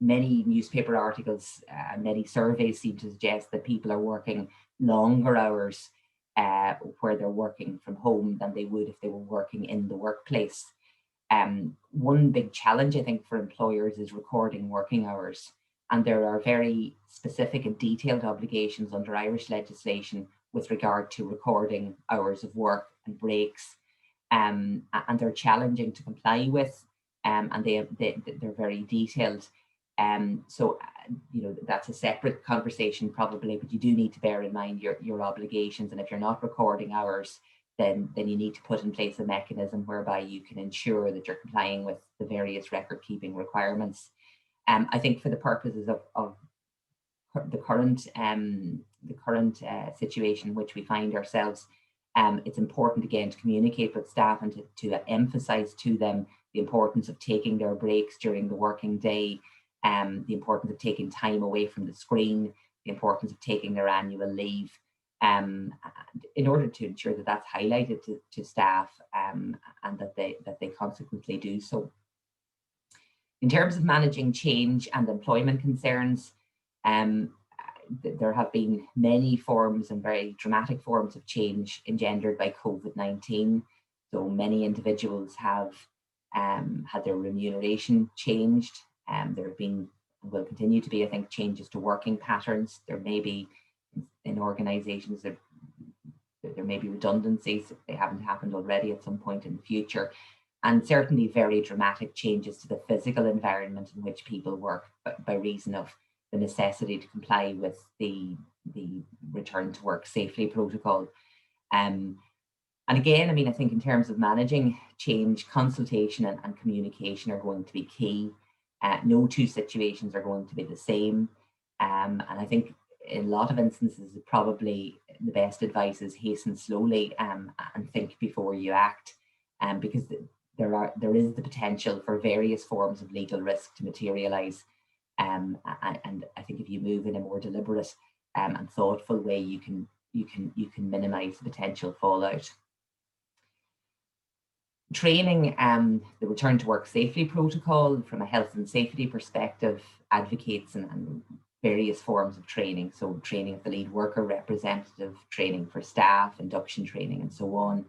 many newspaper articles, many surveys seem to suggest that people are working longer hours where they're working from home than they would if they were working in the workplace. One big challenge, I think, for employers is recording working hours. And there are very specific and detailed obligations under Irish legislation with regard to recording hours of work and breaks. And they're challenging to comply with, and they're very detailed. So that's a separate conversation probably, but you do need to bear in mind your obligations. And if you're not recording hours, then you need to put in place a mechanism whereby you can ensure that you're complying with the various record keeping requirements. I think for the purposes of the current situation in which we find ourselves, it's important again to communicate with staff and to emphasize to them the importance of taking their breaks during the working day, the importance of taking time away from the screen, the importance of taking their annual leave. in order to ensure that that's highlighted to staff and that they consequently do so. In terms of managing change and employment concerns, there have been many forms and very dramatic forms of change engendered by COVID-19. So many individuals have had their remuneration changed. There have been, and will continue to be, I think, changes to working patterns. There may be, in organisations, there may be redundancies if they haven't happened already at some point in the future. And certainly very dramatic changes to the physical environment in which people work by reason of the necessity to comply with the return to work safely protocol. And again, I mean, I think in terms of managing change, consultation and communication are going to be key. No two situations are going to be the same. And I think in a lot of instances, probably the best advice is hasten slowly and think before you act, because there is the potential for various forms of legal risk to materialise. And I think if you move in a more deliberate and thoughtful way, you can minimise the potential fallout. Training, the return to work safely protocol from a health and safety perspective advocates and various forms of training. So training of the lead worker representative, training for staff, induction training and so on.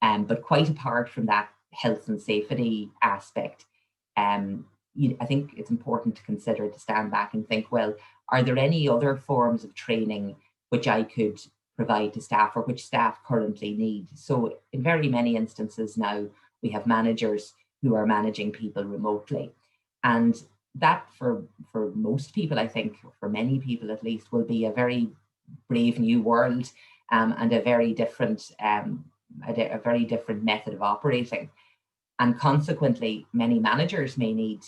But quite apart from that health and safety aspect, I think it's important to consider, to stand back and think, well, are there any other forms of training which I could provide to staff or which staff currently need? So in very many instances now, we have managers who are managing people remotely. And that for most people, I think, for many people at least, will be a very brave new world and a very different method of operating. And consequently, many managers may need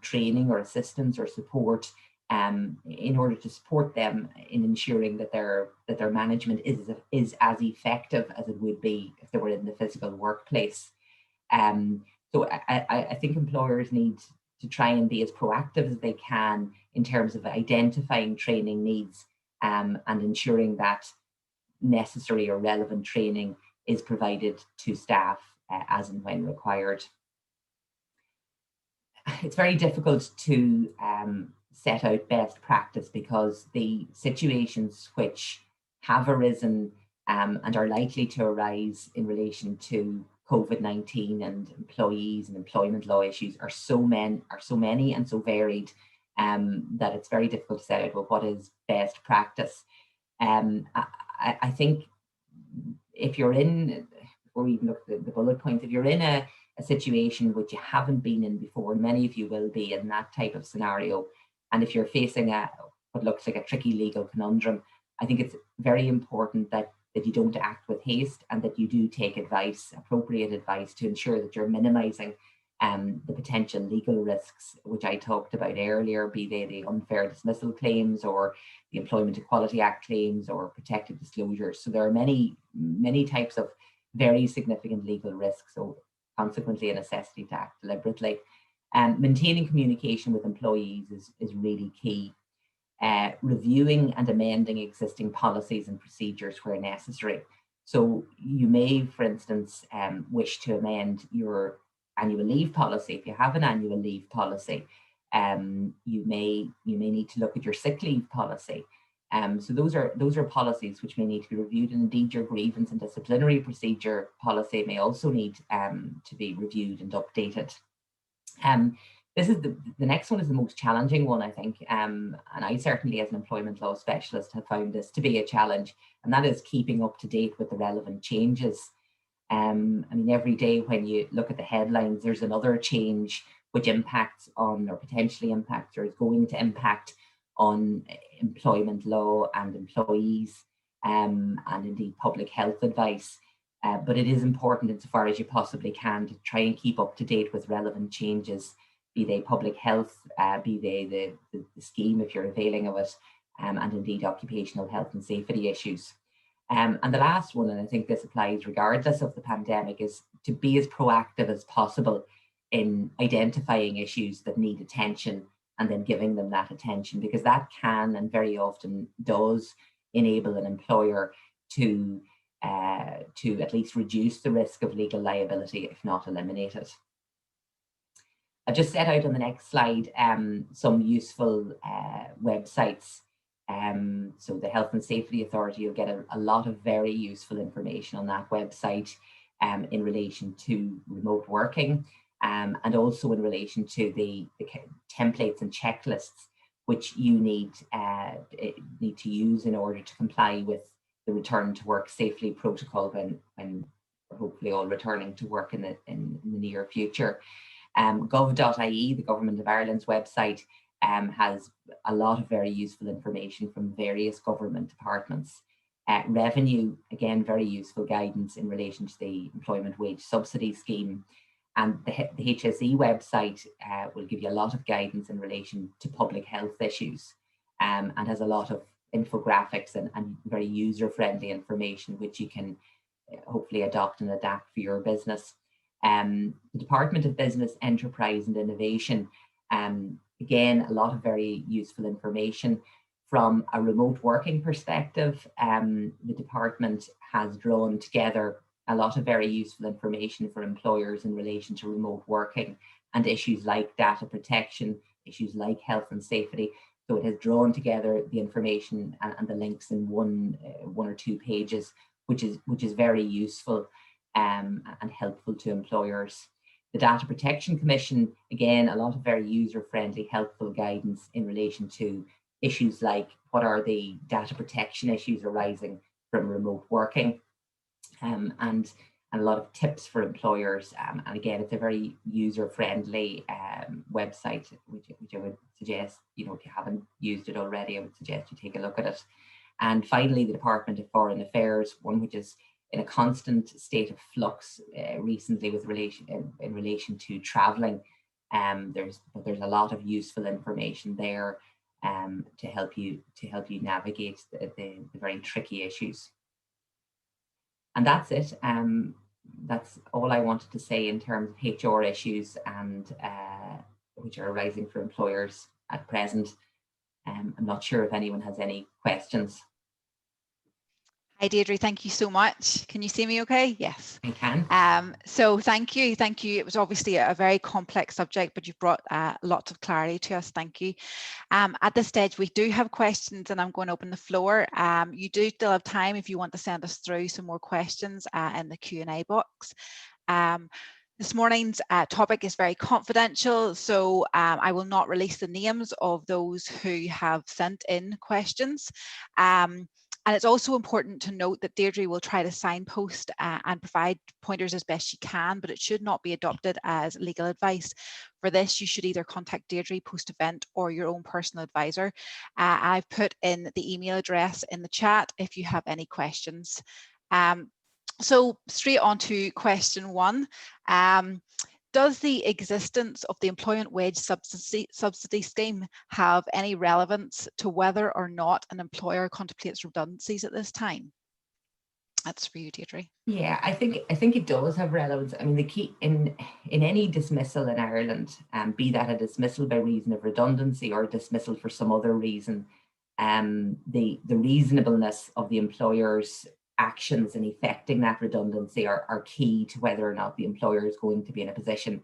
training or assistance or support in order to support them in ensuring that their management is as effective as it would be if they were in the physical workplace. So I think employers need to try and be as proactive as they can in terms of identifying training needs and ensuring that necessary or relevant training is provided to staff as and when required. It's very difficult to set out best practice because the situations which have arisen and are likely to arise in relation to COVID-19 and employees and employment law issues are so many and so varied that it's very difficult to set out, well, what is best practice. I think if you're in, before we even look at the bullet points, if you're in a situation which you haven't been in before, and many of you will be in that type of scenario, and if you're facing what looks like a tricky legal conundrum, I think it's very important that you don't act with haste and that you do take appropriate advice to ensure that you're minimising the potential legal risks, which I talked about earlier, be they the unfair dismissal claims or the Employment Equality Act claims or protected disclosures. So there are many types of very significant legal risks, so consequently a necessity to act deliberately. Maintaining communication with employees is really key. Reviewing and amending existing policies and procedures where necessary. So you may, for instance, wish to amend your annual leave policy. If you have an annual leave policy, you may need to look at your sick leave policy. So those are policies which may need to be reviewed, and indeed your grievance and disciplinary procedure policy may also need to be reviewed and updated. This is the next one is the most challenging one, I think, and I certainly as an employment law specialist have found this to be a challenge, and that is keeping up to date with the relevant changes. I mean, every day when you look at the headlines, there's another change which impacts on, or potentially impacts, or is going to impact on employment law and employees, and indeed public health advice. But it is important insofar as you possibly can to try and keep up to date with relevant changes, be they public health, be they the scheme if you're availing of it, and indeed occupational health and safety issues. And the last one, and I think this applies regardless of the pandemic, is to be as proactive as possible in identifying issues that need attention and then giving them that attention, because that can and very often does enable an employer to at least reduce the risk of legal liability, if not eliminate it. I've just set out on the next slide some useful websites. So the Health and Safety Authority, you'll get a lot of very useful information on that website in relation to remote working, and also in relation to the templates and checklists which you need to use in order to comply with the return to work safely protocol when we're hopefully all returning to work in the near future. Gov.ie, the Government of Ireland's website, has a lot of very useful information from various government departments. Revenue, again, very useful guidance in relation to the employment wage subsidy scheme. And the HSE website will give you a lot of guidance in relation to public health issues, and has a lot of infographics and very user-friendly information which you can hopefully adopt and adapt for your business. The Department of Business, Enterprise and Innovation, again, a lot of very useful information. From a remote working perspective, the department has drawn together a lot of very useful information for employers in relation to remote working and issues like data protection, issues like health and safety. So it has drawn together the information and the links in one or two pages, which is very useful and helpful to employers. The Data Protection Commission, again, a lot of very user-friendly, helpful guidance in relation to issues like what are the data protection issues arising from remote working, and a lot of tips for employers. And again, it's a very user-friendly website, which I would suggest, if you haven't used it already, I would suggest you take a look at it. And finally, the Department of Foreign Affairs, one which is in a constant state of flux recently with in relation to travelling. There's a lot of useful information there to help you navigate the very tricky issues. And that's it. That's all I wanted to say in terms of HR issues and which are arising for employers at present. I'm not sure if anyone has any questions. Hi Deirdre, thank you so much. Can you see me okay? Yes. I can. So thank you. It was obviously a very complex subject, but you've brought lots of clarity to us. Thank you. At this stage, we do have questions and I'm going to open the floor. You do still have time if you want to send us through some more questions in the Q&A box. This morning's topic is very confidential, so I will not release the names of those who have sent in questions. And it's also important to note that Deirdre will try to signpost and provide pointers as best she can, but it should not be adopted as legal advice. For this, you should either contact Deirdre post-event or your own personal advisor. I've put in the email address in the chat if you have any questions. So straight on to question one. Does the existence of the employment wage subsidy scheme have any relevance to whether or not an employer contemplates redundancies at this time? That's for you, Deirdre. Yeah, I think it does have relevance. I mean, the key in any dismissal in Ireland, be that a dismissal by reason of redundancy or a dismissal for some other reason, the reasonableness of the employer's actions in effecting that redundancy are key to whether or not the employer is going to be in a position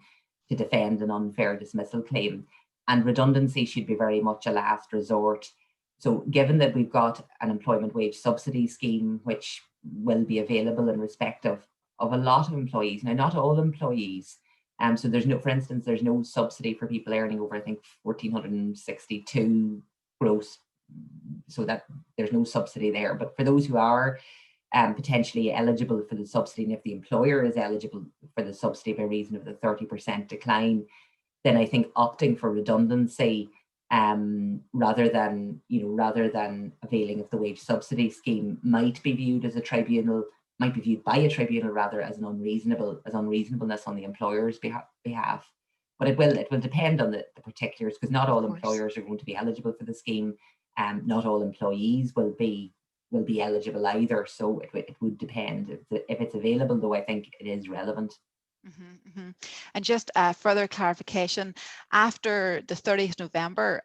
to defend an unfair dismissal claim. And redundancy should be very much a last resort. So given that we've got an employment wage subsidy scheme, which will be available in respect of a lot of employees, now not all employees, so there's no, for instance, there's no subsidy for people earning over, I think, 1,462 gross, so that there's no subsidy there. But for those who are potentially eligible for the subsidy, and if the employer is eligible for the subsidy by reason of the 30% decline, then I think opting for redundancy rather than availing of the wage subsidy scheme might be viewed by a tribunal rather as unreasonableness on the employer's behalf. But it will depend on the particulars, because not all employers are going to be eligible for the scheme, and not all employees will be eligible either. So it would depend. If it's available, though, I think it is relevant. And just further clarification, after the 30th of November,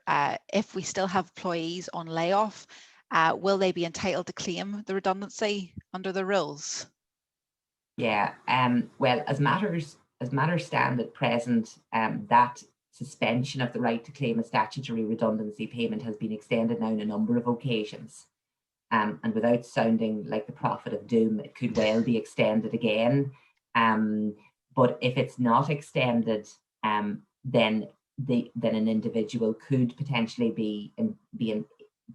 if we still have employees on layoff, will they be entitled to claim the redundancy under the rules? Yeah, well, as matters stand at present, that suspension of the right to claim a statutory redundancy payment has been extended now on a number of occasions. And without sounding like the prophet of doom, it could well be extended again. But if it's not extended, then an individual could potentially be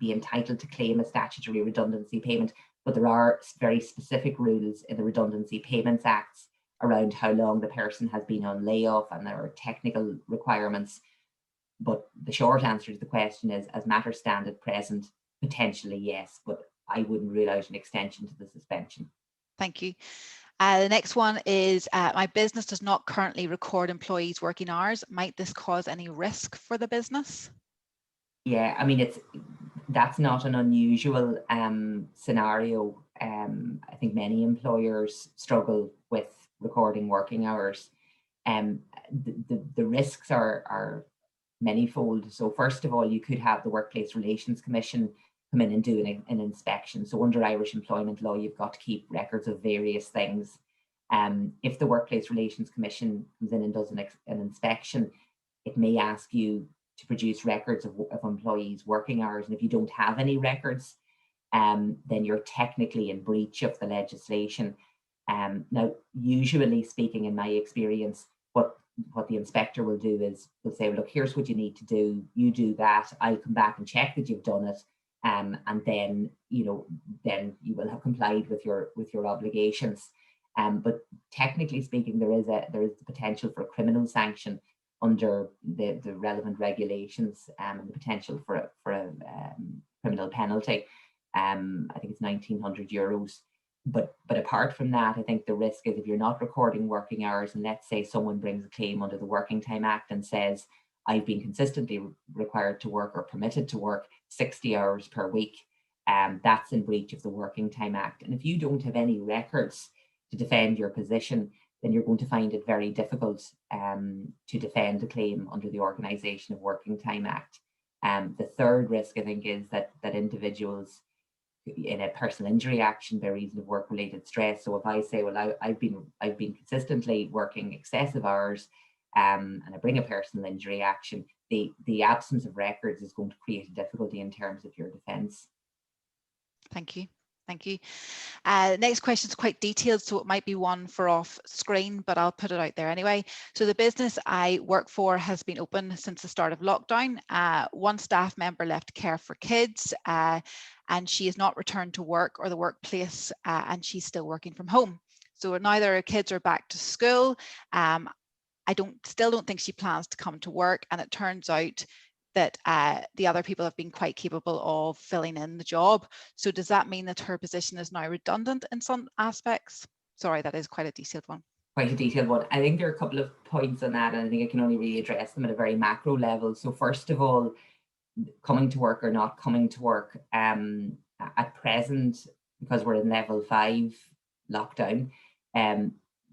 entitled to claim a statutory redundancy payment. But there are very specific rules in the Redundancy Payments Acts around how long the person has been on layoff, and there are technical requirements. But the short answer to the question is, as matters stand at present, potentially yes, but I wouldn't rule out an extension to the suspension. Thank you. The next one is, my business does not currently record employees' working hours. Might this cause any risk for the business? Yeah, I mean, that's not an unusual scenario. I think many employers struggle with recording working hours. The risks are manifold. So first of all, you could have the Workplace Relations Commission come in and do an inspection. So under Irish employment law, you've got to keep records of various things. If the Workplace Relations Commission comes in and does an inspection, it may ask you to produce records of employees' working hours. And if you don't have any records, then you're technically in breach of the legislation. Now, usually speaking, in my experience, what the inspector will do is will say, look, here's what you need to do. You do that. I'll come back and check that you've done it. And then, then you will have complied with your obligations. But technically speaking, there is the potential for a criminal sanction under the relevant regulations, and the potential for a criminal penalty. I think it's €1,900. But apart from that, I think the risk is if you're not recording working hours, and let's say someone brings a claim under the Working Time Act and says, I've been consistently required to work or permitted to work 60 hours per week, that's in breach of the Working Time Act. And if you don't have any records to defend your position, then you're going to find it very difficult to defend a claim under the Organisation of Working Time Act. The third risk, I think, is that individuals in a personal injury action by reason of work-related stress. So if I say, well, I've been consistently working excessive hours, and I bring a personal injury action, the absence of records is going to create a difficulty in terms of your defence. Thank you. Thank you. Next question is quite detailed, so it might be one for off screen, but I'll put it out there anyway. So the business I work for has been open since the start of lockdown. One staff member left to care for kids, and she has not returned to work or the workplace, and she's still working from home. So neither her kids are back to school. I still don't think she plans to come to work, and it turns out that the other people have been quite capable of filling in the job. So does that mean that her position is now redundant in some aspects? Sorry, that is quite a detailed one. Quite a detailed one. I think there are a couple of points on that, and I think I can only really address them at a very macro level. So first of all, coming to work or not coming to work, at present, because we're in level 5 lockdown,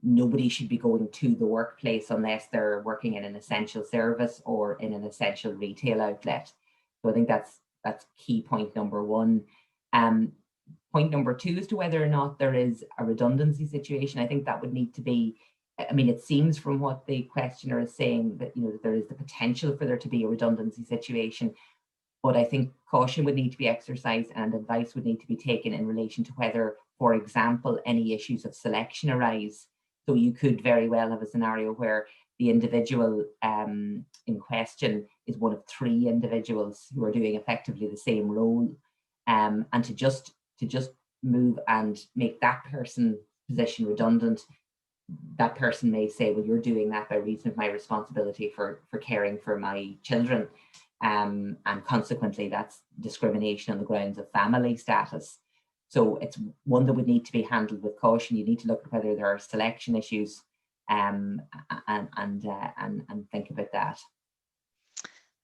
nobody should be going to the workplace unless they're working in an essential service or in an essential retail outlet. So I think that's key point number one. Point number two, as to whether or not there is a redundancy situation, I think that would need to be, I mean, it seems from what the questioner is saying that, that there is the potential for there to be a redundancy situation, but I think caution would need to be exercised and advice would need to be taken in relation to whether, for example, any issues of selection arise. So you could very well have a scenario where the individual in question is one of 3 individuals who are doing effectively the same role, and to just move and make that person's position redundant, that person may say, well, you're doing that by reason of my responsibility for caring for my children, and consequently that's discrimination on the grounds of family status. So it's one that would need to be handled with caution. You need to look at whether there are selection issues, and think about that.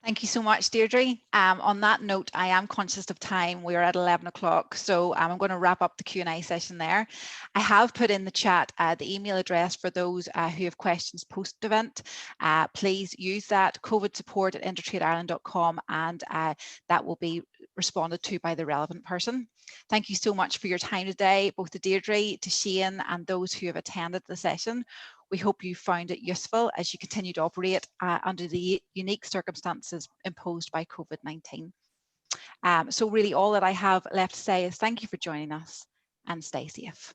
Thank you so much, Deirdre. On that note, I am conscious of time. We're at 11 o'clock, so I'm going to wrap up the Q&A session there. I have put in the chat the email address for those who have questions post-event. Please use that, Covid Support at InterTradeIreland.com, and that will be responded to by the relevant person. Thank you so much for your time today, both to Deirdre, to Shane, and those who have attended the session. We hope you found it useful as you continue to operate under the unique circumstances imposed by COVID-19. So really all that I have left to say is thank you for joining us and stay safe.